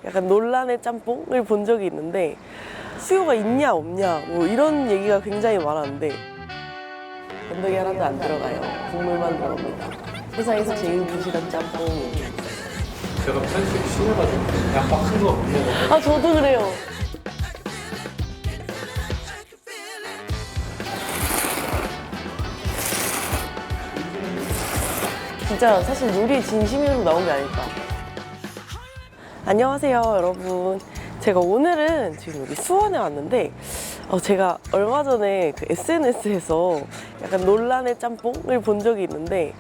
약간 논란의 짬뽕을 본 적이 있는데 수요가 있냐 없냐 뭐 이런 얘기가 굉장히 많았는데 건더기 하나도 안 들어가요. 국물만 들어갑니다. 세상에서 제일 부실한 짬뽕이. 제가 편식 심해가지고 양파 큰 거 못 먹어요. 아 저도 그래요. 진짜 사실 요리 진심으로 나온 게 아닐까. 안녕하세요 여러분. 제가 오늘은 지금 여기 수원에 왔는데 제가 얼마 전에 그 SNS에서 약간 논란의 짬뽕을 본 적이 있는데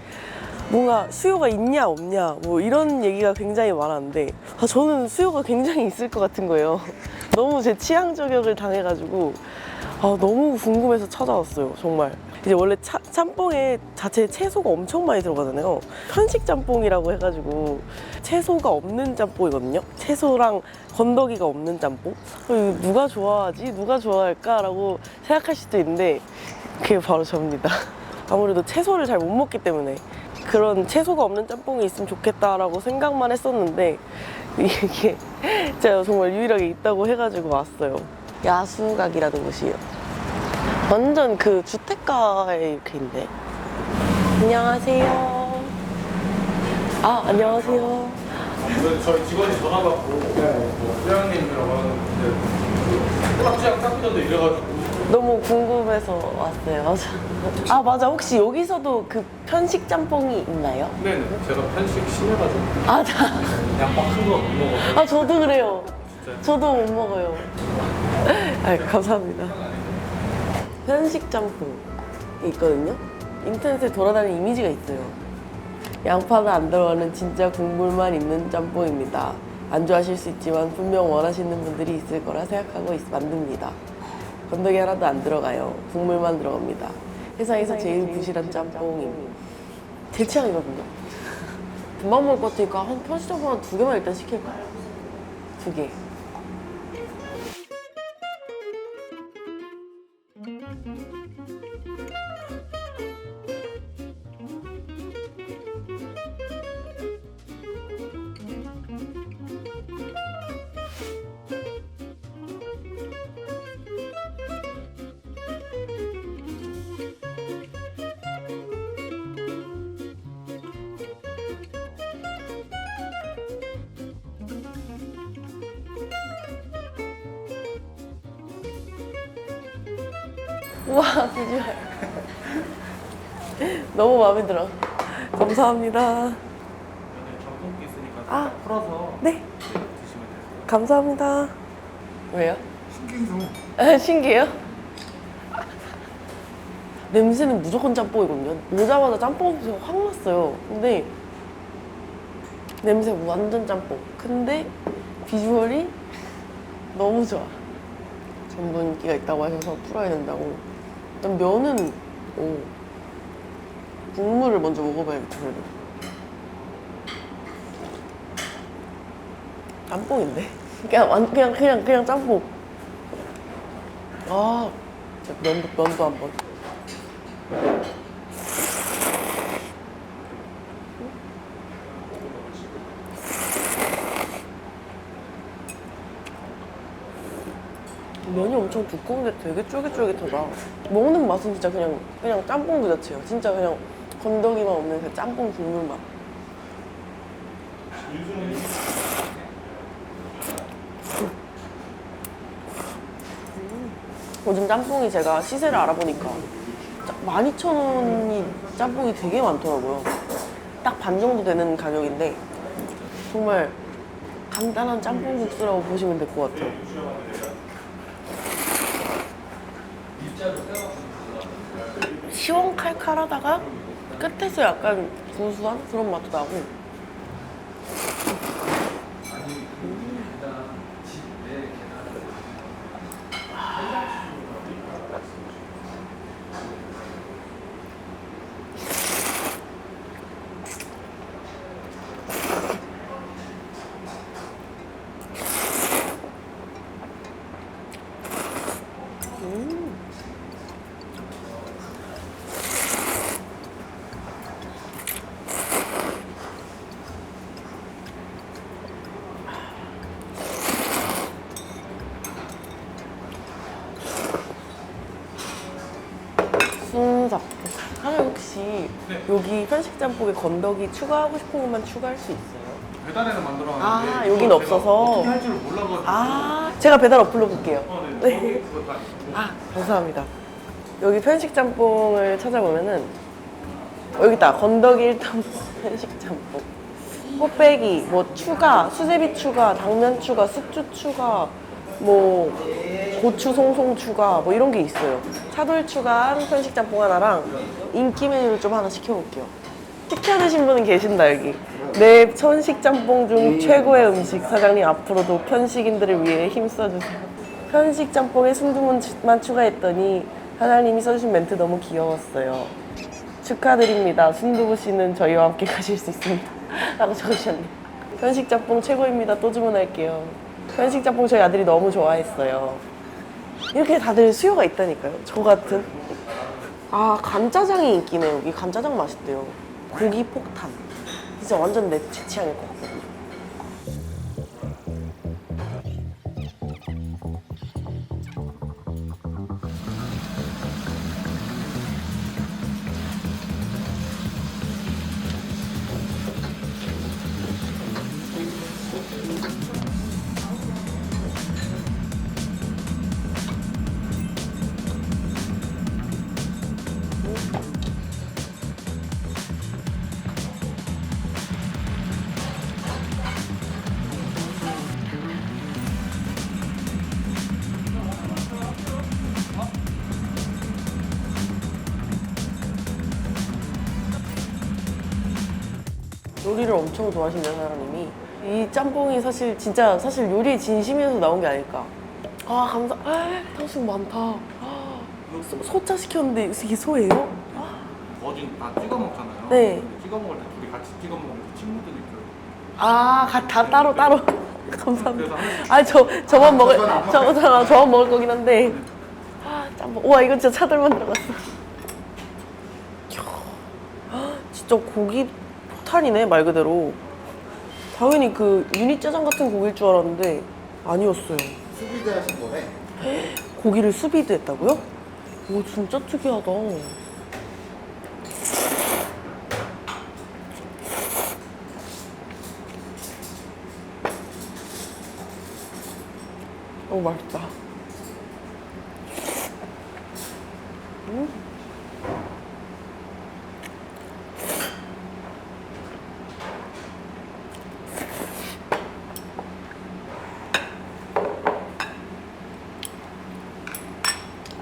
뭔가 수요가 있냐 없냐 뭐 이런 얘기가 굉장히 많았는데 저는 수요가 굉장히 있을 것 같은 거예요. 너무 제 취향 저격을 당해가지고 너무 궁금해서 찾아왔어요. 정말 이제 원래 짬뽕에 자체에 채소가 엄청 많이 들어가잖아요. 편식 짬뽕이라고 해가지고 채소가 없는 짬뽕이거든요. 채소랑 건더기가 없는 짬뽕. 이거 누가 좋아하지? 누가 좋아할까라고 생각할 수도 있는데 그게 바로 저입니다. 아무래도 채소를 잘 못 먹기 때문에 그런 채소가 없는 짬뽕이 있으면 좋겠다라고 생각만 했었는데 이게 제가 정말 유일하게 있다고 해가지고 왔어요. 야수각이라는 곳이에요. 완전 그 주택가에 이렇게 있네. 안녕하세요. 안녕하세요. 아무래도 저희 직원이 전화 받고 뭐 회장님이라고 하는데 꼬락지랑 닦으던데 이래가지고 너무 궁금해서 왔어요. 맞아. 혹시 여기서도 그 편식 짬뽕이 있나요? 네네 제가 편식 심해가지고 양파 큰 거 못 먹어요. 저도 그래요. 진짜 저도 못 먹어요. 감사합니다. 편식 짬뽕이 있거든요. 인터넷에 돌아다니는 이미지가 있어요. 양파가 안 들어가는 진짜 국물만 있는 짬뽕입니다. 안 좋아하실 수 있지만 분명 원하시는 분들이 있을 거라 생각하고 만듭니다. 건더기 하나도 안 들어가요. 국물만 들어갑니다. 세상에서 제일 부실한 짬뽕이 제 취향이거든요. 금방 먹을 것 같으니까 한 편식 짬뽕 한 2개만 일단 시킬까요? 2개. 우와, 비주얼. 너무 마음에 들어. 감사합니다. 전분기 있으니까 풀어서 네. 드시면 돼요. 감사합니다. 왜요? 신기해서 신기해요? 냄새는 무조건 짬뽕이거든요. 오자마자 짬뽕 냄새가 확 났어요. 근데 냄새 완전 짬뽕. 근데 비주얼이 너무 좋아. 전분기가 있다고 하셔서 풀어야 된다고. 일단 면은 국물을 먼저 먹어봐야겠다. 그래도 짬뽕인데? 그냥 짬뽕. 면도 한번. 면이 엄청 두꺼운데 되게 쫄깃쫄깃하다. 먹는 맛은 진짜 그냥 짬뽕 그 자체예요. 진짜 그냥 건더기만 없는 그 짬뽕 국물 맛. 요즘 짬뽕이 제가 시세를 알아보니까 12,000원이 짬뽕이 되게 많더라고요. 딱 반 정도 되는 가격인데 정말 간단한 짬뽕 국수라고 보시면 될 것 같아요. 시원칼칼하다가 끝에서 약간 구수한 그런 맛도 나고. 혹시 네. 여기 편식 짬뽕에 건더기 추가하고 싶은 것만 추가할 수 있어요? 배달에는 만들어놨는데 아, 이거 여긴 제가 없어서. 어떻게 할 줄을 몰라가지고. 아, 제가 배달 어플로 볼게요. 네. 네. 거기 그거 다 있고. 아, 감사합니다. 여기 편식 짬뽕을 찾아보면은 여기 있다. 건더기 1점 편식 짬뽕. 호빼기, 뭐 추가, 수제비 추가, 당면 추가, 숙주 추가, 뭐 고추 송송 추가, 뭐 이런 게 있어요. 차돌 추가한 편식 짬뽕 하나랑 인기 메뉴를 좀 하나 시켜볼게요. 시켜 드신 분은 계신다 여기. 내 편식 짬뽕 중 최고의 음식. 사장님 앞으로도 편식인들을 위해 힘써주세요. 편식 짬뽕에 순두부만 추가했더니 사장님이 써주신 멘트 너무 귀여웠어요. 축하드립니다. 순두부 씨는 저희와 함께 가실 수 있습니다. 라고 적으셨네요. 편식 짬뽕 최고입니다. 또 주문할게요. 편식 짬뽕 저희 아들이 너무 좋아했어요. 이렇게 다들 수요가 있다니까요. 저 같은. 아, 간짜장이 인기네. 여기 간짜장 맛있대요. 고기 폭탄. 진짜 완전 제 취향일 것 같거든요. 요리를 엄청 좋아하시는 사장님이 이 짬뽕이 사실 요리 진심에서 나온 게 아닐까. 아, 탕수육 많다. 소짜 시켰는데 이게 소예요? 거진 다 찍어 먹잖아요. 네. 찍어 먹을 때 둘이 같이 찍어 먹으면 친구들이 있어요. 아, 다 따로. 감사합니다. 그래서 아, 저만 먹을 거긴 한데. 아, 짬뽕. 와, 이거 진짜 차돌만 들어갔어. 이야, 진짜 고기 폭탄이네, 말 그대로. 당연히 그 유니 짜장 같은 고기일 줄 알았는데 아니었어요. 수비드 하신 거네. 고기를 수비드 했다고요? 오, 진짜 특이하다. 너무 맛있다.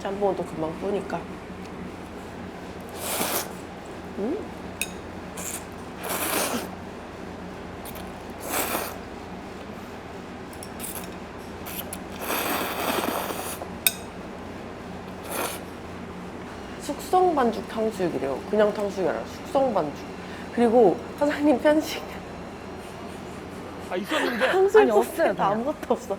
짬뽕은 또 금방 뿌니까. 숙성 반죽 탕수육이래요. 그냥 탕수육이 아니라 숙성 반죽. 그리고 사장님 편식 아 있었는데. 탕수육 아니, 없어요, 소스에 그냥. 아무것도 없어.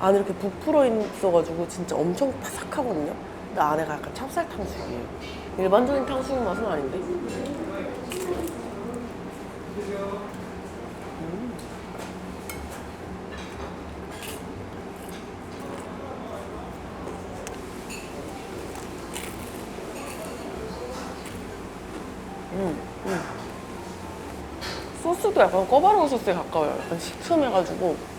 안에 이렇게 부풀어 있어가지고 진짜 엄청 바삭하거든요. 근데 안에가 약간 찹쌀 탕수육이에요. 일반적인 탕수육 맛은 아닌데. 소스도 약간 꺼바로우 소스에 가까워요. 약간 시큼해가지고.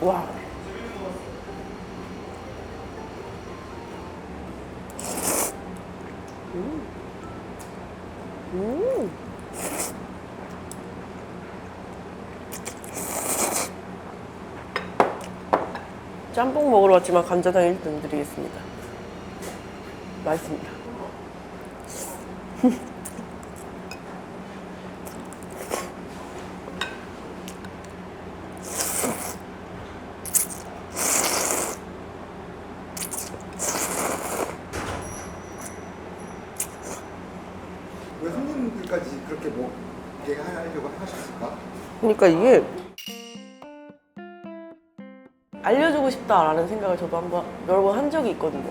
와. 짬뽕 먹으러 왔지만 감자탕 1등 드리겠습니다. 맛있습니다. 왜 손님들까지 그렇게 먹게 하려고 하셨을까? 그러니까 이게 알려주고 싶다라는 생각을 저도 여러 번 한 적이 있거든요.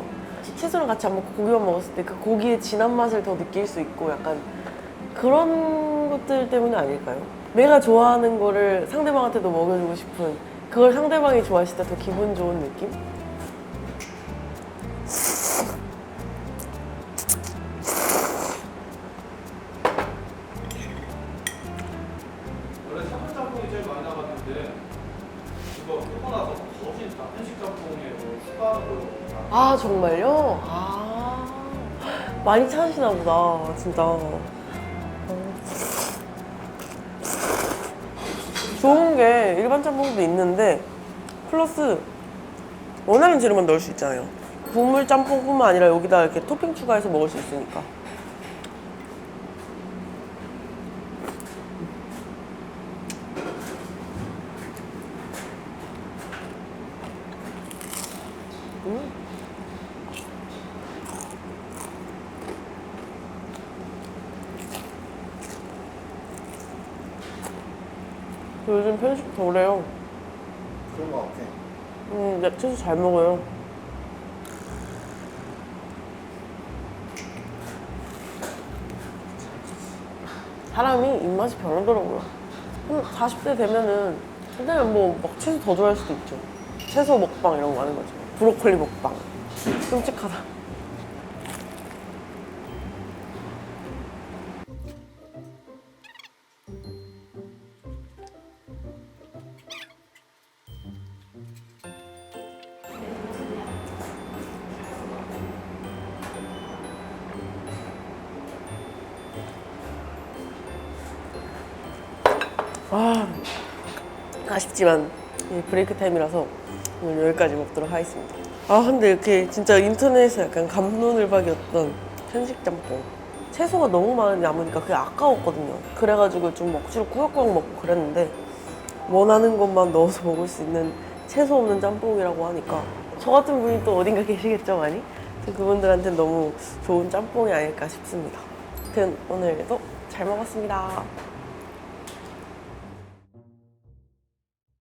채소랑 같이 안 먹고 고기만 먹었을 때 그 고기의 진한 맛을 더 느낄 수 있고 약간 그런 것들 때문이 아닐까요? 내가 좋아하는 거를 상대방한테도 먹여주고 싶은, 그걸 상대방이 좋아했을 때 더 기분 좋은 느낌? 원래 샤브 짬뽕이 제일 많이 나갔는데 이거 쓰고 나서 거진 다 한식 짬뽕에 추가하는 걸로 아 정말요? 아 많이 찾으시나 보다 진짜. 좋은 게 일반 짬뽕도 있는데 플러스 원하는 재료만 넣을 수 있잖아요. 국물 짬뽕뿐만 아니라 여기다 이렇게 토핑 추가해서 먹을 수 있으니까. 요즘 편식 덜해요. 그런 거 같아. 야채도 잘 먹어요. 사람이 입맛이 변하더라고요. 한 40대 되면은 그냥 막 채소 더 좋아할 수도 있죠. 채소 먹방 이런 거 하는 거죠. 브로콜리 먹방. 끔찍하다. 아쉽지만 브레이크 타임이라서 오늘 여기까지 먹도록 하겠습니다. 근데 이렇게 진짜 인터넷에서 약간 감론을박이었던 편식 짬뽕, 채소가 너무 많이 남으니까 그게 아까웠거든요. 그래가지고 좀 억지로 꾸역꾸역 먹고 그랬는데 원하는 것만 넣어서 먹을 수 있는 채소 없는 짬뽕이라고 하니까 저 같은 분이 또 어딘가 계시겠죠, 많이? 그분들한테는 너무 좋은 짬뽕이 아닐까 싶습니다. 아무튼 오늘도 잘 먹었습니다.